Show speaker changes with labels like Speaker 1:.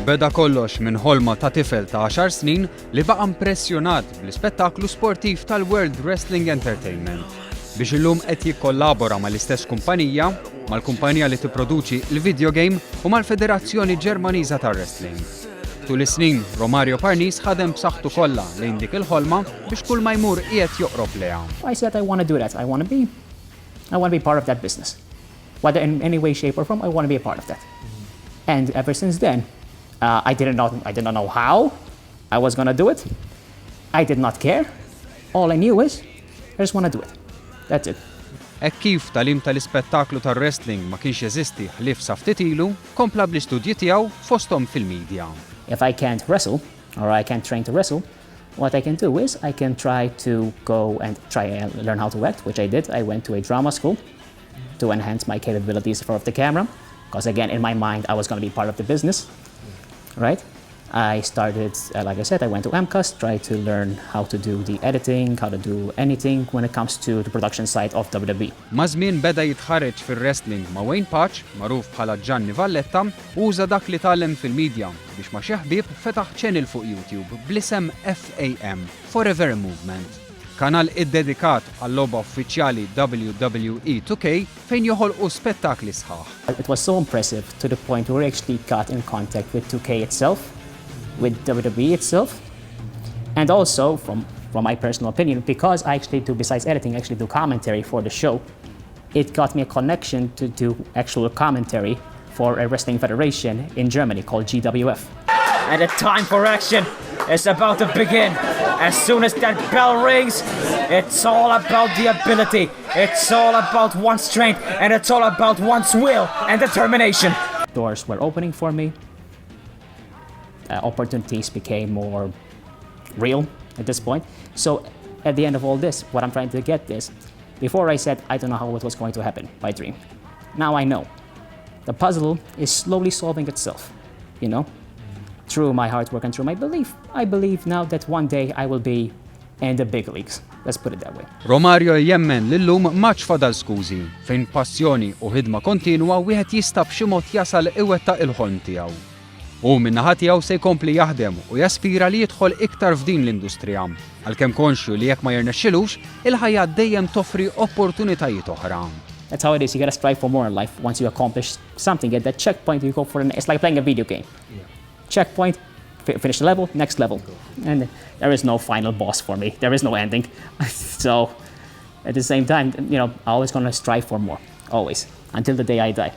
Speaker 1: Beda kollox minn ħolma ta' tifel ta' 10 snin li baqa' impressjonat bl-ispettaklu sportiv tal-World Wrestling Entertainment. Biex illum qed jikkollabora mal-istess kumpanija, mal-kumpanija li tipproduċi l-videogame u mal-Federazzjoni Ġermaniża tar-Wrestling. Tul is-snin, Romario Parnis ħadem b'saħħtu kollha lejn dik il-ħolma biex kull ma jmur qiegħed joqrob leha.
Speaker 2: I said I want to do that. I want to be part of that business. Whether in any way, shape or form, I want to be a part of that. And ever since then, I did not know how I was going to do it. I did not care. All I knew is I just want to do it. That's it.
Speaker 1: Hekk kif tal-im tal-ispettaklu tar-wrestling ma kienx jeżisti ħlief sa ftit ilu, kompla bl-istudji tiegħu fosthom fil-medja.
Speaker 2: If I can't wrestle, or I can't train to wrestle, what I can do is I can try to go and learn how to act, which I did. I went to a drama school to enhance my capabilities in front of the camera. Because again, in my mind, I was going to be part of the business, right? I started, like I said, I went to MCAS, tried to learn how to do the editing, how to do anything when it comes to the production side of WWE.
Speaker 1: Ma' żmien beda jitħareġ fir-wrestling ma' Wayne Patch, magħruf bħala Gianni Valletta, uża dak li tgħallem fil-medja biex ma' xi ħbieb fetaħ channel fuq YouTube bl-isem FAM, Forever Movement. Kanal iddedikat għall-logħba uffiċjali WWE 2K fejn joħolqu spettakli sħaħ.
Speaker 2: It was so impressive to the point where we actually got in contact with 2K itself, with WWE itself, and also from my personal opinion, because I actually do, besides editing, I actually do commentary for the show, it got me a connection to do actual commentary for a wrestling federation in Germany called GWF.
Speaker 3: And the time for action is about to begin. As soon as that bell rings, it's all about the ability. It's all about one's strength, and it's all about one's will and determination.
Speaker 2: Doors were opening for me. Opportunities became more real at this point. So at the end of all this, what I'm trying to get is, before I said, I don't know how it was going to happen, my dream. Now I know. The puzzle is slowly solving itself, you know? Through my hard work and through my belief. I believe now that one day I will be in the big leagues. Let's put it that way.
Speaker 1: Romario jemmen l-illum maċ fadal skużi, fejn passjoni u ħidma kontinwa wieħed jista' b'xi mod jasal iwettaq il-ħolm tiegħu. U min-naħa tiegħu se jkompli jaħdem u jaspira li jidħol iktar f'din l-industrija. Għalkemm konxju li jekk ma jirnexxilux, il-ħajja dejjem toffri opportunitajiet oħra.
Speaker 2: That's how it is. You gotta strive for more in life. Once you accomplish something, at that checkpoint, you go for it's like playing a video game. Yeah. Checkpoint, finish the level, next level. And there is no final boss for me. There is no ending. So at the same time, you know, I'm always gonna strive for more. Always. Until the day I die.